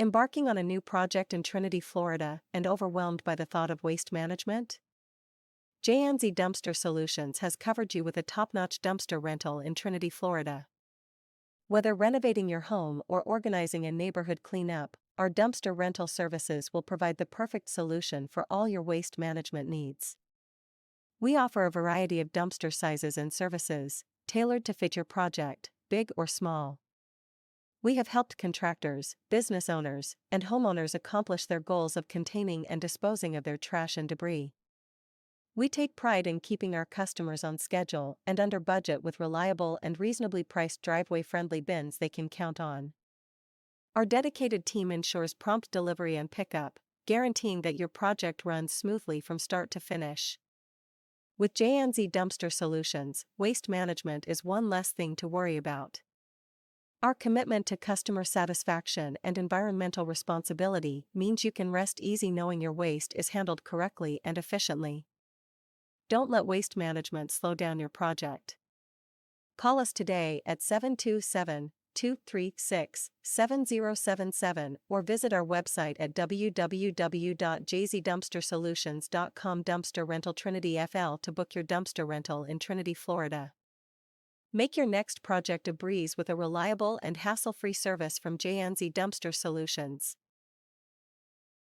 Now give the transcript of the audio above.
Embarking on a new project in Trinity, Florida, and overwhelmed by the thought of waste management? J&Z Dumpster Solutions has covered you with a top-notch dumpster rental in Trinity, Florida. Whether renovating your home or organizing a neighborhood cleanup, our dumpster rental services will provide the perfect solution for all your waste management needs. We offer a variety of dumpster sizes and services, tailored to fit your project, big or small. We have helped contractors, business owners, and homeowners accomplish their goals of containing and disposing of their trash and debris. We take pride in keeping our customers on schedule and under budget with reliable and reasonably priced driveway-friendly bins they can count on. Our dedicated team ensures prompt delivery and pickup, guaranteeing that your project runs smoothly from start to finish. With J&Z Dumpster Solutions, waste management is one less thing to worry about. Our commitment to customer satisfaction and environmental responsibility means you can rest easy knowing your waste is handled correctly and efficiently. Don't let waste management slow down your project. Call us today at 727-236-7077 or visit our website at www.jzdumpstersolutions.com. Dumpster Rental Trinity FL to book your dumpster rental in Trinity, Florida. Make your next project a breeze with a reliable and hassle-free service from J&Z Dumpster Solutions.